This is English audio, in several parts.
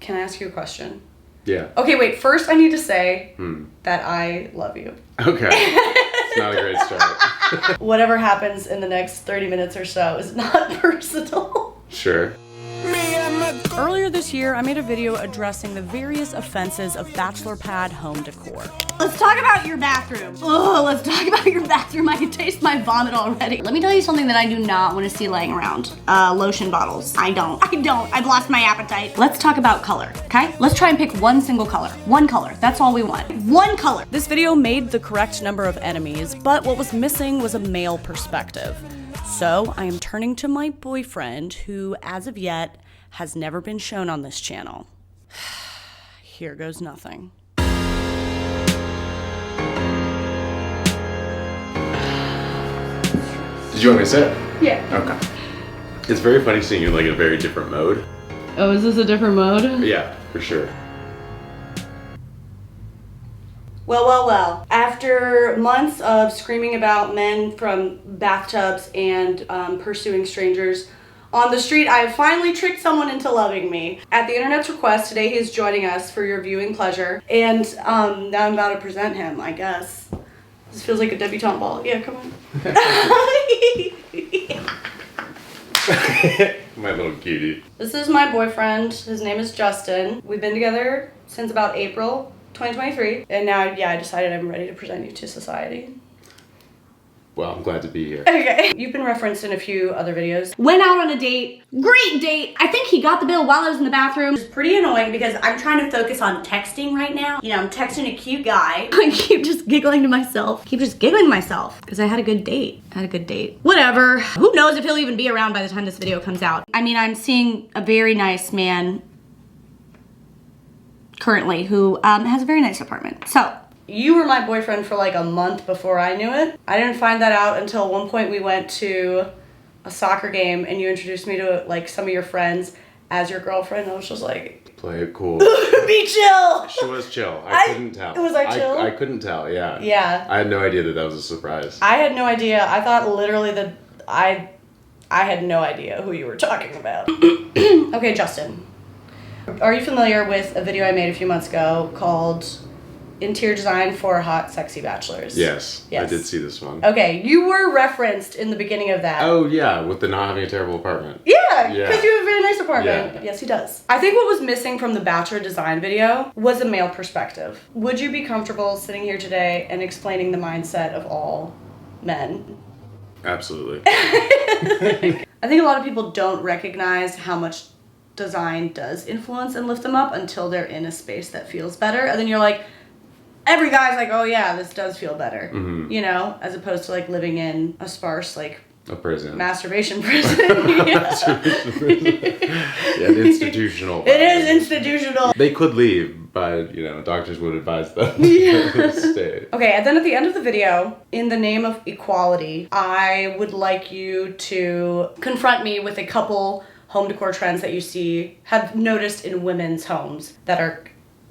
Can I ask you a question? Yeah. Okay, wait. First, I need to say that I love you. Okay. It's not a great start. Whatever happens in the next 30 minutes or so is not personal. Sure. Earlier this year, I made a video addressing the various offenses of Bachelor Pad home decor. Let's talk about your bathroom. Oh, let's talk about your bathroom. I can taste my vomit already. Let me tell you something that I do not want to see laying around. Lotion bottles. I don't. I've lost my appetite. Let's talk about color, okay? Let's try and pick one single color. One color. That's all we want. One color. This video made the correct number of enemies, but what was missing was a male perspective. So I am turning to my boyfriend, who, as of yet, has never been shown on this channel. Here goes nothing. Did you want me to sit? Yeah. Okay. It's very funny seeing you in like a very different mode. Oh, is this a different mode? Yeah, for sure. Well. After months of screaming about men from bathtubs and pursuing strangers on the street, I have finally tricked someone into loving me. At the internet's request, today he is joining us for your viewing pleasure. And now I'm about to present him, I guess. This feels like a debutante ball. Yeah, come on. My little cutie. This is my boyfriend. His name is Justin. We've been together since about April 2023. And now, yeah, I decided I'm ready to present you to society. Well, I'm glad to be here. Okay. You've been referenced in a few other videos. Went out on a date. Great date. I think he got the bill while I was in the bathroom. It's pretty annoying because I'm trying to focus on texting right now. You know, I'm texting a cute guy. I keep just giggling to myself. Because I had a good date. Whatever. Who knows if he'll even be around by the time this video comes out. I mean, I'm seeing a very nice man currently who has a very nice apartment. So, You were my boyfriend for like a month before I knew it. I didn't find that out until one point we went to a soccer game and you introduced me to like some of your friends as your girlfriend. I was just like, Play it cool. be chill. She was chill. I couldn't tell. Was I chill? I couldn't tell, yeah. Yeah. I had no idea that was a surprise. I had no idea. I thought literally that I had no idea who you were talking about. Okay, Justin. Are you familiar with a video I made a few months ago called Interior Design for Hot, Sexy Bachelors? Yes, I did see this one. Okay, you were referenced in the beginning of that. Oh yeah, with the not having a terrible apartment. Yeah, because you have a very nice apartment. Yeah. Yes, he does. I think what was missing from the Bachelor design video was a male perspective. Would you be comfortable sitting here today and explaining the mindset of all men? Absolutely. I think a lot of people don't recognize how much design does influence and lift them up until they're in a space that feels better. And then you're like, every guy's like, oh yeah, this does feel better. Mm-hmm. You know, as opposed to like living in a sparse, like, a prison. Masturbation prison. Yeah. Masturbation prison. Yeah, institutional. It is institutional. They could leave, but you know, doctors would advise them to stay. Okay, and then at the end of the video, in the name of equality, I would like you to confront me with a couple home decor trends that you have noticed in women's homes that are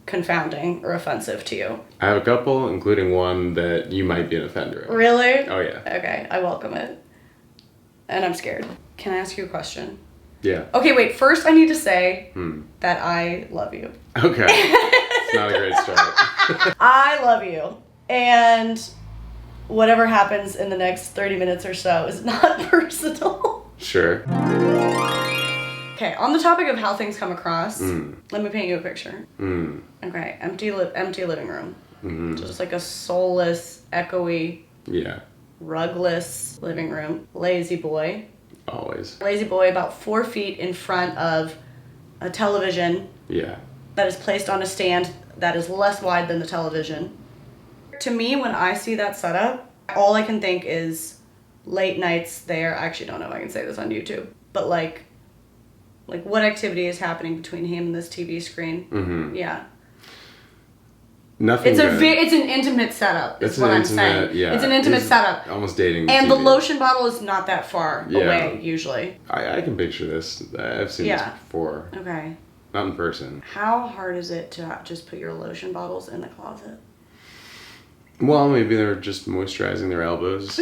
confounding or offensive to you. I have a couple, including one that you might be an offender of. Really? Oh yeah. Okay, I welcome it. And I'm scared. Can I ask you a question? Yeah. Okay, wait, first I need to say that I love you. Okay. It's not a great start. I love you. And whatever happens in the next 30 minutes or so is not personal. Sure. Okay, on the topic of how things come across, let me paint you a picture. Okay, empty living room. Just like a soulless, echoey, rugless living room. Lazy boy. Always. Lazy boy about 4 feet in front of a television. Yeah. That is placed on a stand that is less wide than the television. To me, when I see that setup, all I can think is late nights there. I actually don't know if I can say this on YouTube, but like what activity is happening between him and this TV screen? Yeah. Nothing. It's an intimate setup. Is what I'm saying. Yeah. It's an intimate setup. Almost dating. And TV. the lotion bottle is not that far away usually. I can picture this. I've seen this before. Okay. Not in person. How hard is it to just put your lotion bottles in the closet? Well, maybe they're just moisturizing their elbows.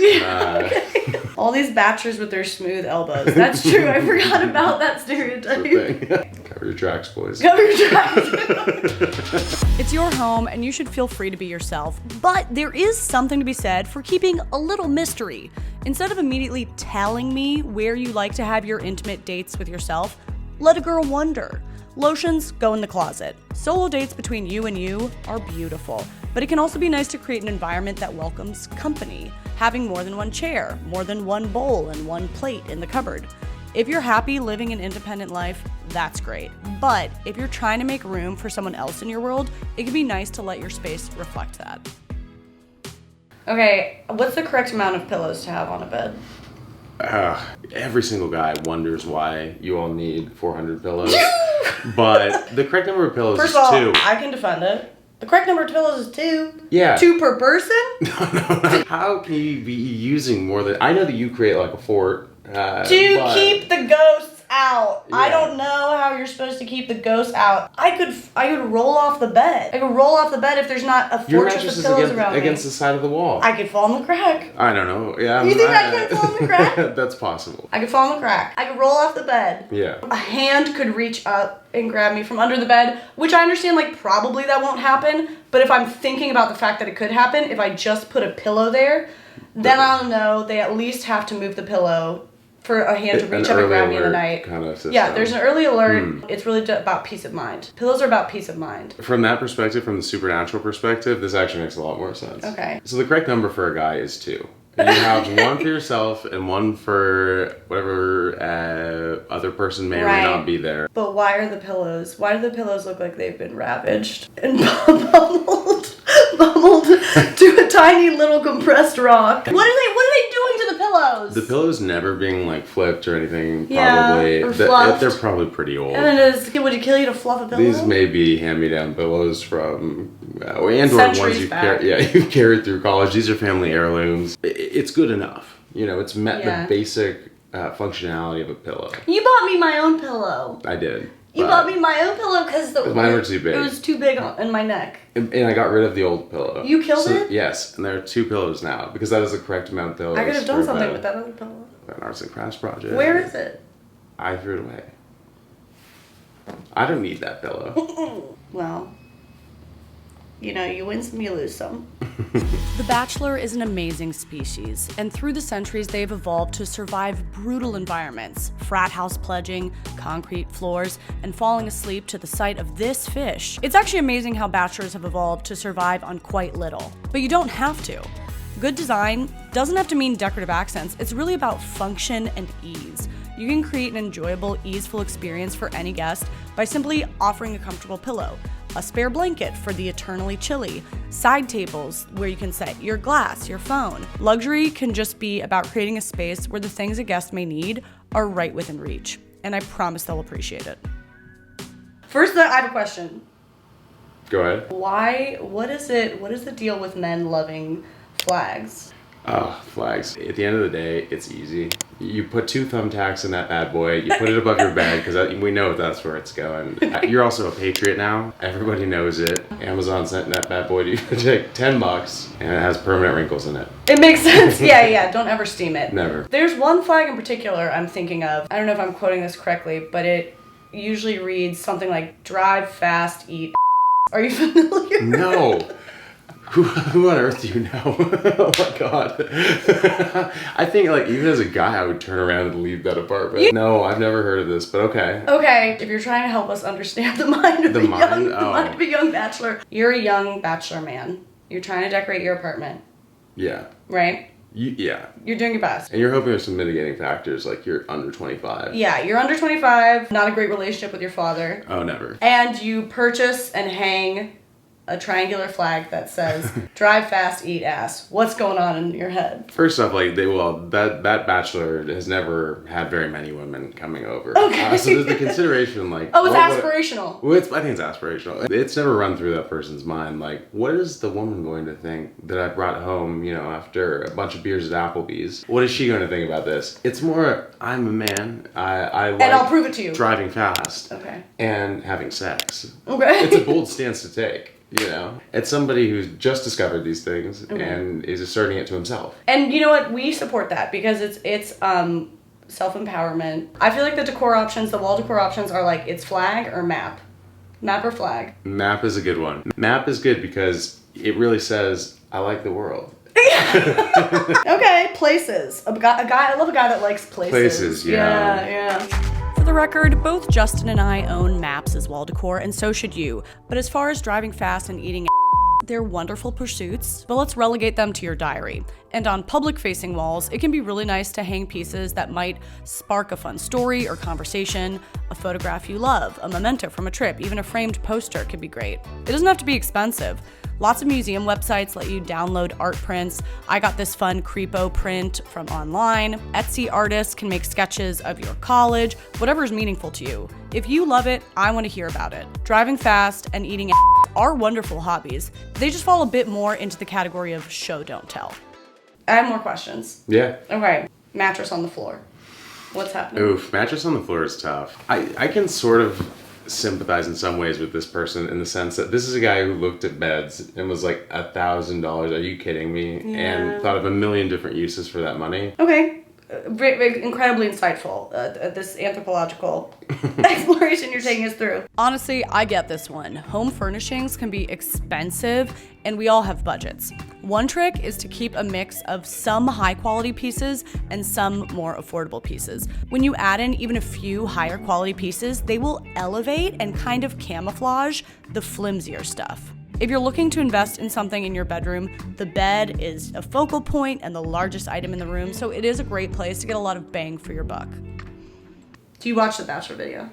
All these bachelors with their smooth elbows. That's true. I forgot about that stereotype. Cover your tracks, boys. Cover your tracks. It's your home and you should feel free to be yourself, but there is something to be said for keeping a little mystery. Instead of immediately telling me where you like to have your intimate dates with yourself, let a girl wonder. Lotions go in the closet. Solo dates between you and you are beautiful, but it can also be nice to create an environment that welcomes company, having more than one chair, more than one bowl, and one plate in the cupboard. If you're happy living an independent life, that's great. But if you're trying to make room for someone else in your world, it can be nice to let your space reflect that. Okay, what's the correct amount of pillows to have on a bed? Every single guy wonders why you all need 400 pillows. But the correct number of pillows First is of all, 2. I can defend it. The correct number of pillows is 2. Yeah. 2 per person? No. How can you be using more than... I know that you create like a fort. To keep the ghosts out. Yeah. I don't know how you're supposed to keep the ghosts out. I could roll off the bed. I could roll off the bed if there's not a Your fortress mattress of is pillows around me. against the side of the wall. I could fall in the crack. I don't know. Yeah. You think I could fall in the crack? That's possible. I could fall in the crack. I could roll off the bed. Yeah. A hand could reach up and grab me from under the bed, which I understand, like, probably that won't happen. But if I'm thinking about the fact that it could happen, if I just put a pillow there, then I'll know they at least have to move the pillow for a hand to reach up and grab me in the night. Kind of system. Yeah, there's an early alert. It's really about peace of mind. Pillows are about peace of mind. From that perspective, from the supernatural perspective, this actually makes a lot more sense. Okay. So the correct number for a guy is 2. And you have one for yourself and one for whatever other person may or may not be there. But why do the pillows look like they've been ravaged and bubbled to a tiny little compressed rock? What are they doing to the pillows? The pillows never being like flipped or anything, Yeah, probably. or fluffed. They're probably pretty old. And then would it kill you to fluff a pillow? These may be hand-me-down pillows from, and or Centuries ones you've back. you've carried through college. These are family heirlooms. It's good enough. You know, it's met the basic functionality of a pillow. You bought me my own pillow. I did. You bought me my own pillow because mine were too big. It was too big in my neck. And I got rid of the old pillow. You killed it? Yes, and there are 2 pillows now because that is the correct amount of pillows. I could have done for something bed. with that other pillow. An arts and crafts project. Where is it? I threw it away. I don't need that pillow. Well, you know, you win some, you lose some. The Bachelor is an amazing species, and through the centuries they've evolved to survive brutal environments, frat house pledging, concrete floors, and falling asleep to the sight of this fish. It's actually amazing how bachelors have evolved to survive on quite little, but you don't have to. Good design doesn't have to mean decorative accents, it's really about function and ease. You can create an enjoyable, easeful experience for any guest by simply offering a comfortable pillow, a spare blanket for the eternally chilly, side tables where you can set your glass, your phone. Luxury can just be about creating a space where the things a guest may need are right within reach, and I promise they'll appreciate it. First, I have a question. Go ahead. What is the deal with men loving flags? Oh, flags. At the end of the day, it's easy. You put 2 thumbtacks in that bad boy, you put it above your bed, because we know that's where it's going. You're also a patriot now. Everybody knows it. Amazon sent that bad boy to you for like $10, and it has permanent wrinkles in it. It makes sense. Yeah. Don't ever steam it. Never. There's one flag in particular I'm thinking of. I don't know if I'm quoting this correctly, but it usually reads something like, drive fast, eat. Are you familiar? No. Who on earth do you know? Oh my god. I think like even as a guy I would turn around and leave that apartment. No, I've never heard of this, but okay. Okay, if you're trying to help us understand the mind of the mind of a young bachelor. You're a young bachelor man. You're trying to decorate your apartment. Yeah. Right? Yeah. You're doing your best. And you're hoping there's some mitigating factors, like you're under 25. Yeah, you're under 25, not a great relationship with your father. Oh, never. And you purchase and hang a triangular flag that says, drive fast, eat ass. What's going on in your head? First off, like, that bachelor has never had very many women coming over. Okay. So there's the consideration, like... Oh, it's aspirational. Well, I think it's aspirational. It's never run through that person's mind, like, what is the woman going to think that I brought home, you know, after a bunch of beers at Applebee's? What is she going to think about this? It's more, I'm a man. I like... And I'll prove it to you. Driving fast. Okay. And having sex. Okay. It's a bold stance to take. You know, it's somebody who's just discovered these things and is asserting it to himself. And you know what? We support that because it's self-empowerment. I feel like the decor options, the wall decor options are like, it's flag or map. Map or flag. Map is a good one. Map is good because it really says, I like the world. Okay, places. A guy, I love a guy that likes places. Places, yeah. Yeah. For the record, both Justin and I own maps as wall decor, and so should you. But as far as driving fast and eating they're wonderful pursuits, but let's relegate them to your diary. And on public-facing walls, it can be really nice to hang pieces that might spark a fun story or conversation, a photograph you love, a memento from a trip, even a framed poster could be great. It doesn't have to be expensive. Lots of museum websites let you download art prints. I got this fun creepo print from online. Etsy artists can make sketches of your college, whatever is meaningful to you. If you love it, I want to hear about it. Driving fast and eating are wonderful hobbies. They just fall a bit more into the category of show don't tell. I have more questions. Yeah. Okay, mattress on the floor. What's happening? Oof, mattress on the floor is tough. I can sort of sympathize in some ways with this person in the sense that this is a guy who looked at beds and was like $1,000. Are you kidding me? Yeah. And thought of a million different uses for that money. Okay. Incredibly insightful, this anthropological exploration you're taking us through. Honestly, I get this one. Home furnishings can be expensive, and we all have budgets. One trick is to keep a mix of some high quality pieces and some more affordable pieces. When you add in even a few higher quality pieces, they will elevate and kind of camouflage the flimsier stuff. If you're looking to invest in something in your bedroom, the bed is a focal point and the largest item in the room, so it is a great place to get a lot of bang for your buck. Do you watch the Bachelor video?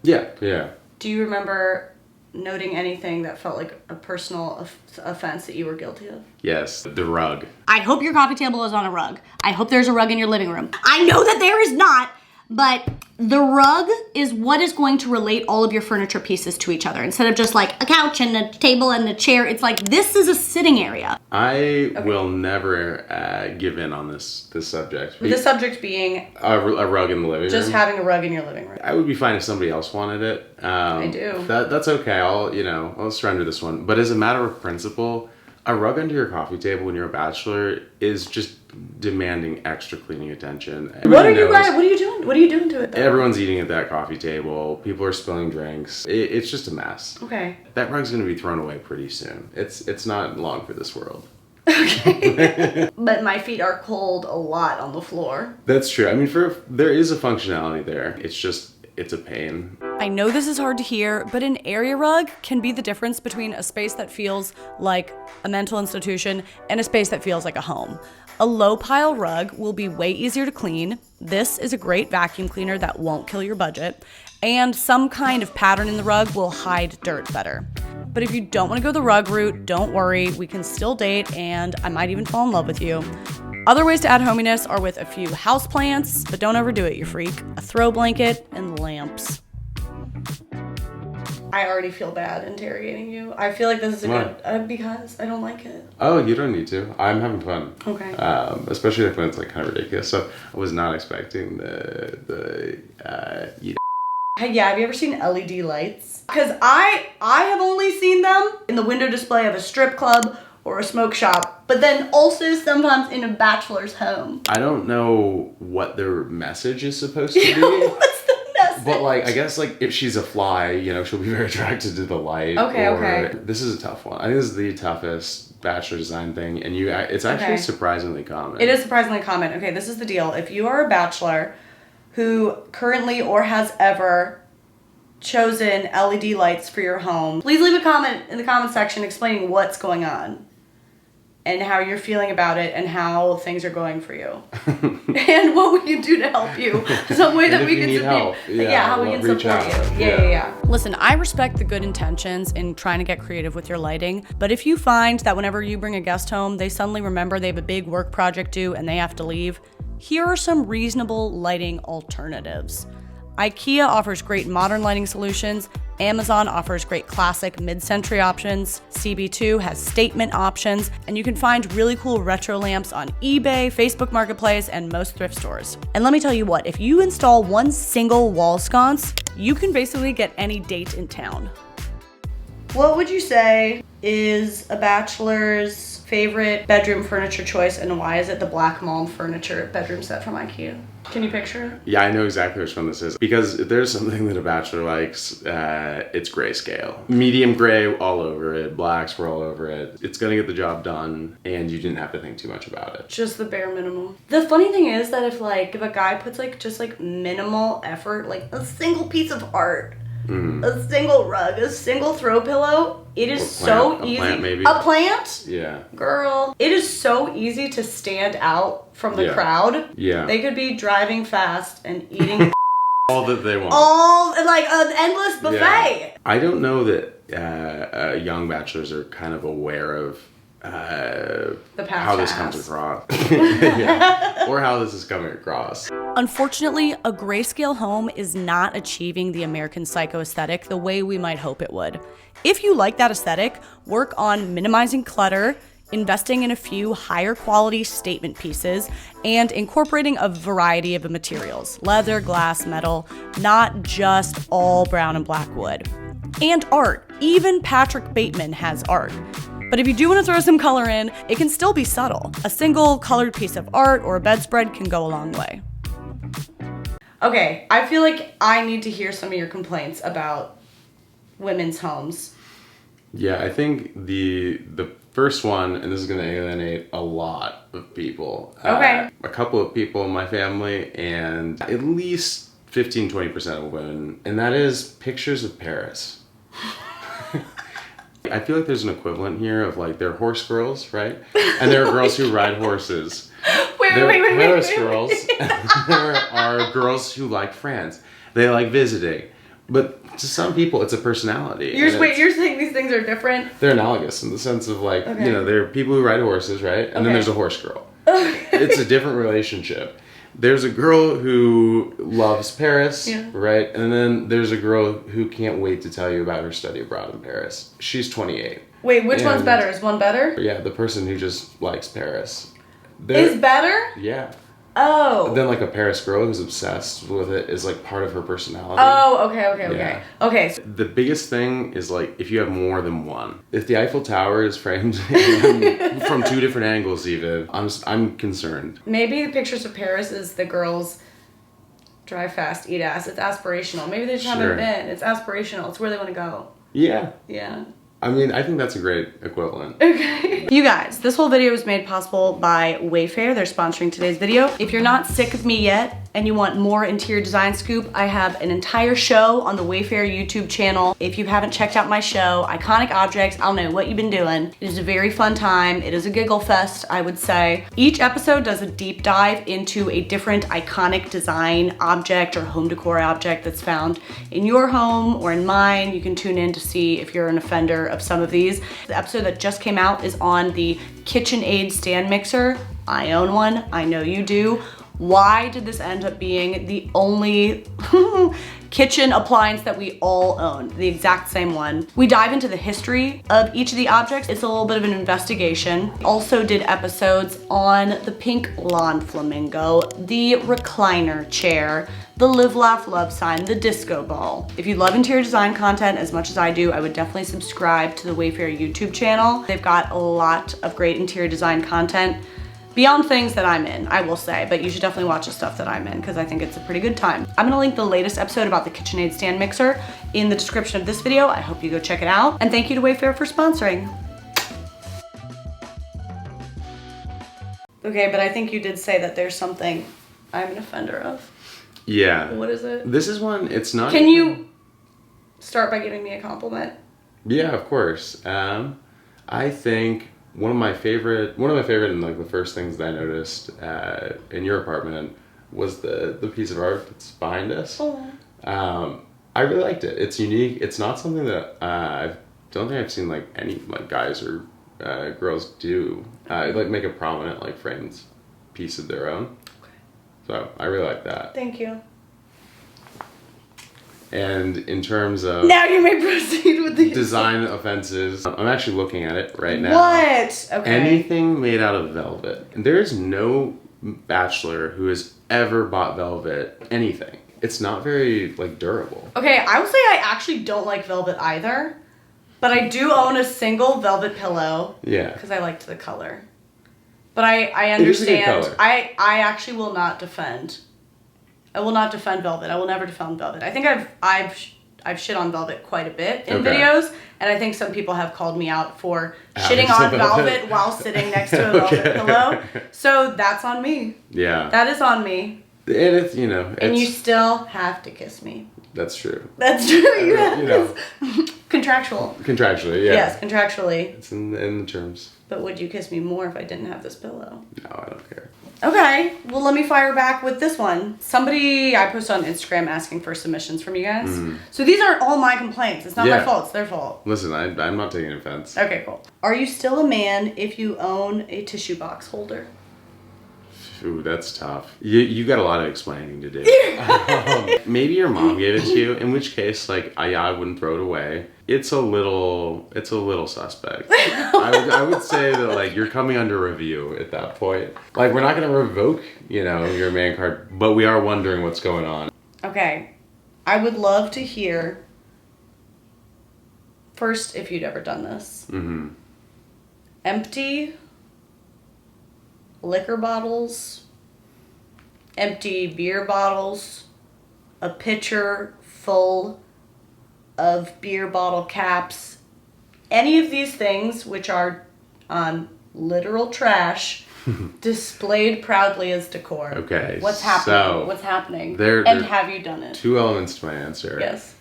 Yeah. Do you remember noting anything that felt like a personal offense that you were guilty of? Yes, the rug. I hope your coffee table is on a rug. I hope there's a rug in your living room. I know that there is not, but the rug is what is going to relate all of your furniture pieces to each other. Instead of just like a couch and a table and a chair, it's like, this is a sitting area. I will never give in on this subject. The subject being A rug in the living room. just having a rug in your living room. I would be fine if somebody else wanted it. I do. That's okay. I'll surrender this one. But as a matter of principle, a rug under your coffee table when you're a bachelor is just demanding extra cleaning attention. What are you doing? What are you doing to it though? Everyone's eating at that coffee table. People are spilling drinks. It's just a mess. Okay. That rug's gonna be thrown away pretty soon. It's not long for this world. Okay. But my feet are cold a lot on the floor. That's true. I mean, there is a functionality there. It's a pain. I know this is hard to hear, but an area rug can be the difference between a space that feels like a mental institution and a space that feels like a home. A low pile rug will be way easier to clean. This is a great vacuum cleaner that won't kill your budget. And some kind of pattern in the rug will hide dirt better. But if you don't want to go the rug route, don't worry, we can still date and I might even fall in love with you. Other ways to add hominess are with a few houseplants, but don't overdo it, you freak. A throw blanket and lamps. I already feel bad interrogating you. I feel like this is a good because I don't like it. Oh, you don't need to. I'm having fun. Okay. Especially when it's like kind of ridiculous. So I was not expecting Hey, yeah, have you ever seen LED lights? Because I have only seen them in the window display of a strip club or a smoke shop, but then also sometimes in a bachelor's home. I don't know what their message is supposed to be. What's the message? But like, I guess like if she's a fly, she'll be very attracted to the light. Okay. This is a tough one. I think this is the toughest bachelor design thing, and it's actually surprisingly common. It is surprisingly common. Okay, this is the deal. If you are a bachelor who currently or has ever chosen LED lights for your home, please leave a comment in the comment section explaining what's going on and how you're feeling about it and how things are going for you. And what we can do to help you. Some way that we can support you. How we can support you. Yeah. Listen, I respect the good intentions in trying to get creative with your lighting, but if you find that whenever you bring a guest home, they suddenly remember they have a big work project due and they have to leave, here are some reasonable lighting alternatives. IKEA offers great modern lighting solutions. Amazon offers great classic mid-century options. CB2 has statement options, and you can find really cool retro lamps on eBay, Facebook Marketplace, and most thrift stores. And let me tell you what, if you install one single wall sconce, you can basically get any date in town. What would you say is a bachelor's favorite bedroom furniture choice, and why is it the black malm furniture bedroom set from IKEA? Can you picture it? Yeah, I know exactly which one this is. Because if there's something that a bachelor likes, it's grayscale. Medium gray all over it, blacks were all over it. It's gonna get the job done, and you didn't have to think too much about it. Just the bare minimum. The funny thing is that if a guy puts just minimal effort, like a single piece of art, a single rug, a single throw pillow, it is so easy. A plant, maybe. A plant? Yeah. Girl, it is so easy to stand out from the crowd. Yeah. They could be driving fast and eating all that they want. All, like, an endless buffet. Yeah. I don't know that young bachelors are kind of aware of how this comes across. Or how this is coming across. Unfortunately, a grayscale home is not achieving the American Psycho aesthetic the way we might hope it would. If you like that aesthetic, work on minimizing clutter, investing in a few higher quality statement pieces, and incorporating a variety of materials: leather, glass, metal, not just all brown and black wood. And art. Even Patrick Bateman has art. But if you do want to throw some color in, it can still be subtle. A single colored piece of art or a bedspread can go a long way. Okay, I feel like I need to hear some of your complaints about women's homes. Yeah, I think the first one, and this is going to alienate a lot of people. Okay. A couple of people in my family, and at least 15-20% of women, and that is pictures of Paris. I feel like there's an equivalent here of there are horse girls, right? And there are girls who ride horses. There are Paris girls. There are girls who like France. They like visiting. But to some people, it's a personality. You're saying these things are different? They're analogous in the sense of there are people who ride horses, right? And then there's a horse girl. It's a different relationship. There's a girl who loves Paris, right? And then there's a girl who can't wait to tell you about her study abroad in Paris. She's 28. Wait, which one's better? Is one better? Yeah, the person who just likes Paris. Is better? Yeah. Oh. Then a Paris girl who's obsessed with it is part of her personality. Oh, okay. Okay. The biggest thing is if you have more than one. If the Eiffel Tower is framed from two different angles even, I'm concerned. Maybe the pictures of Paris is the girls drive fast, eat ass. It's aspirational. Maybe they just haven't been. It's aspirational. It's where they want to go. Yeah. Yeah. I mean, I think that's a great equivalent. Okay. You guys, this whole video was made possible by Wayfair. They're sponsoring today's video. If you're not sick of me yet and you want more interior design scoop, I have an entire show on the Wayfair YouTube channel. If you haven't checked out my show, Iconic Objects, I don't know what you've been doing. It is a very fun time. It is a giggle fest, I would say. Each episode does a deep dive into a different iconic design object or home decor object that's found in your home or in mine. You can tune in to see if you're an offender of some of these. The episode that just came out is on the KitchenAid stand mixer. I own one, I know you do. Why did this end up being the only kitchen appliance that we all own? The exact same one. We dive into the history of each of the objects. It's a little bit of an investigation. Also did episodes on the pink lawn flamingo, the recliner chair, the live, laugh, love sign, the disco ball. If you love interior design content as much as I do, I would definitely subscribe to the Wayfair YouTube channel. They've got a lot of great interior design content beyond things that I'm in, I will say, but you should definitely watch the stuff that I'm in because I think it's a pretty good time. I'm gonna link the latest episode about the KitchenAid stand mixer in the description of this video. I hope you go check it out. And thank you to Wayfair for sponsoring. Okay, but I think you did say that there's something I'm an offender of. Yeah. What is it? This is one, it's not... Can you start by giving me a compliment? Yeah, of course. I think one of my favorite and the first things that I noticed in your apartment was the piece of art that's behind us. Oh. I really liked it. It's unique. It's not something that I don't think I've seen any guys or girls do. Make a prominent framed piece of their own. Okay. So I really like that. Thank you. And in terms of... Now you may proceed with the... design offenses. I'm actually looking at it right now. What? Okay. Anything made out of velvet. There is no bachelor who has ever bought velvet. Anything. It's not very, durable. Okay, I would say I actually don't like velvet either. But I do own a single velvet pillow. Yeah. Because I liked the color. But I It is a good understand. color. I actually will not defend. I will not defend velvet. I will never defend velvet. I think I've shit on velvet quite a bit in videos, and I think some people have called me out for shitting on velvet while sitting next to a velvet pillow. So that's on me. Yeah. That is on me. And it's, you know. And you still have to kiss me. That's true. That's true. Yes. You know. Contractual. Contractually, yeah. Yes, contractually. It's in the terms. But would you kiss me more if I didn't have this pillow? No, I don't care. Okay, well, let me fire back with this one. I posted on Instagram asking for submissions from you guys. So these aren't all my complaints. It's not my fault, it's their fault. Listen, I'm not taking offense. Okay, cool. Are you still a man if you own a tissue box holder? Ooh, that's tough. You got a lot of explaining to do. Maybe your mom gave it to you, in which case, like, I wouldn't throw it away. It's a little suspect. I would say that, like, you're coming under review at that point. Like, we're not gonna revoke, your man card, but we are wondering what's going on. Okay, I would love to hear first if you'd ever done this. Mm-hmm. Empty liquor bottles, empty beer bottles, a pitcher full of beer bottle caps, any of these things which are literal trash displayed proudly as decor. Okay. What's happening? So What's happening? and have you done it? Two elements to my answer. Yes.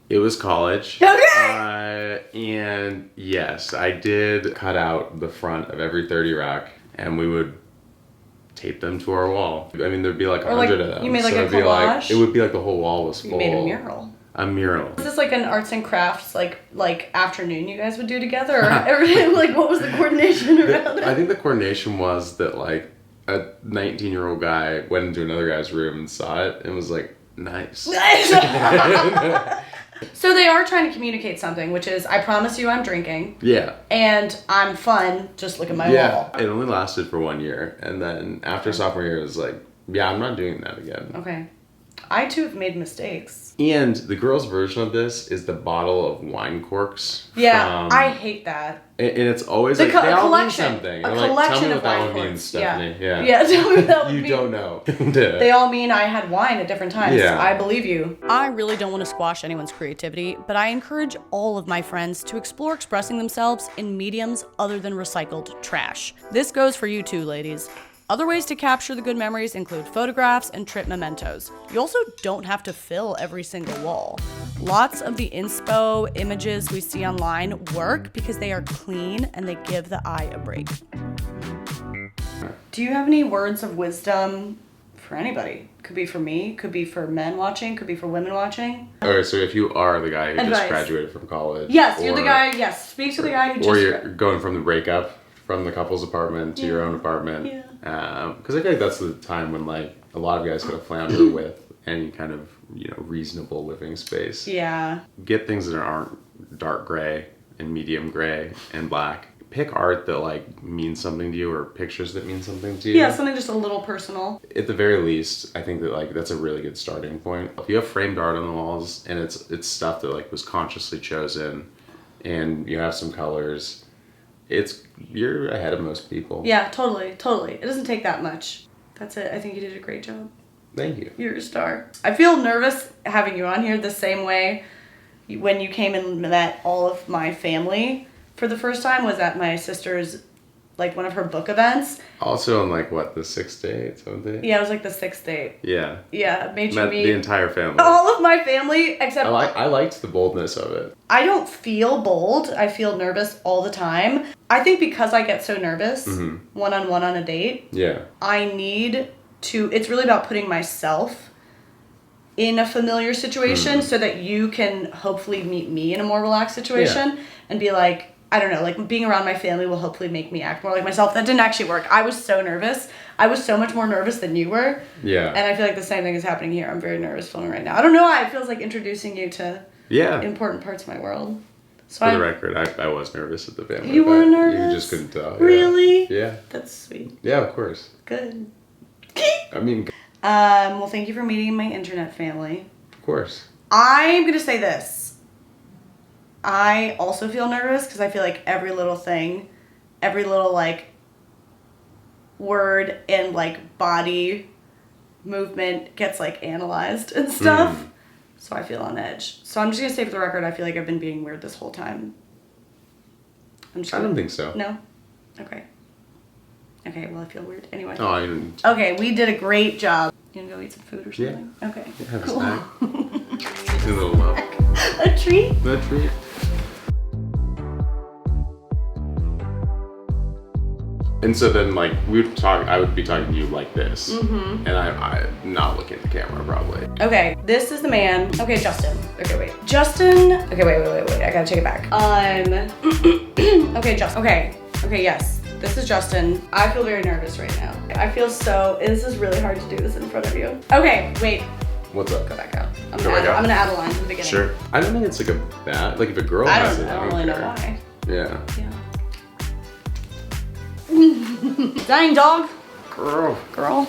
It was college. Okay. And yes, I did cut out the front of every 30 rack, and we would tape them to our wall. I mean, there'd be like 100 of them. You made like a it'd be collage? it would be like the whole wall was full. You made a mural. A mural. Is this like an arts and crafts like afternoon you guys would do together, or everything? Like, what was the coordination around it? I think the coordination was that, like, a 19-year-old guy went into another guy's room and saw it and was like, nice. So they are trying to communicate something, which is, I promise you I'm drinking. Yeah. And I'm fun, just look at my wall. It only lasted for 1 year. And then after sophomore year, it was like, yeah, I'm not doing that again. Okay. I too have made mistakes. And the girls' version of this is the bottle of wine corks. Yeah, I hate that. And it's always The like, they all mean collection. something. A You're like, collection tell me of what that wine one means, corks. Stephanie. Yeah, tell me what that would You mean. don't know. They all mean I had wine at different times. Yeah. I believe you. I really don't want to squash anyone's creativity, but I encourage all of my friends to explore expressing themselves in mediums other than recycled trash. This goes for you too, ladies. Other ways to capture the good memories include photographs and trip mementos. You also don't have to fill every single wall. Lots of the inspo images we see online work because they are clean and they give the eye a break. Do you have any words of wisdom for anybody? Could be for me, could be for men watching, could be for women watching. Alright, so if you are the guy who Advice. just graduated from college. Yes, you're the guy, yes. Speak to the guy who just... Or you're going from the breakup from the couple's apartment to your own apartment. Yeah. Because I feel like that's the time when, like, a lot of guys gotta flounder with any kind of, reasonable living space. Yeah. Get things that aren't dark gray and medium gray and black. Pick art that, like, means something to you, or pictures that mean something to you. Yeah, something just a little personal. At the very least, I think that, like, that's a really good starting point. If you have framed art on the walls and it's stuff that, like, was consciously chosen, and you have some colors, you're ahead of most people. Yeah, totally. It doesn't take that much. That's it. I think you did a great job. Thank you. You're a star. I feel nervous having you on here the same way when you came and met all of my family for the first time was at my sister's, like, one of her book events. Also on, like, what, the 6th date, 7th date? Yeah, it was like the 6th date. Yeah. Yeah, it made you Met meet the entire family. all of my family except... I liked the boldness of it. I don't feel bold. I feel nervous all the time. I think because I get so nervous one-on-one on a date, Yeah. I need to... It's really about putting myself in a familiar situation so that you can hopefully meet me in a more relaxed situation and be like, I don't know, like, being around my family will hopefully make me act more like myself. That didn't actually work. I was so nervous. I was so much more nervous than you were. Yeah. And I feel like the same thing is happening here. I'm very nervous filming right now. I don't know why. It feels like introducing you to important parts of my world. So For the record, I was nervous at the family. You were event. nervous? You just couldn't tell. Really? Yeah. That's sweet. Yeah, of course. Good. I mean, Well, thank you for meeting my internet family. of course. I'm going to say this. I also feel nervous because I feel like every little thing, every little like word and like body movement gets like analyzed and stuff. So I feel on edge. So I'm just gonna say for the record, I feel like I've been being weird this whole time. I don't think so. No? Okay. Okay, well I feel weird. Anyway. Oh, I didn't. Okay, we did a great job. You gonna go eat some food or something? Yeah. Okay. Have a Cool. snack. A little A treat? a treat. And so then, like, I would be talking to you like this. And I'm not looking at the camera, probably. Okay, this is the man. Okay, Justin. Okay, wait. Justin. Okay, wait. I gotta take it back. Okay, Justin. Okay, yes. This is Justin. I feel very nervous right now. I feel this is really hard to do this in front of you. Okay, wait. What's up? Go back out. I'm Go back out? gonna add a line to the beginning. Sure. I don't think it's like a bad, like if a girl I has don't it, I don't really know care. why. Yeah. Dang dog. Girl. Girl.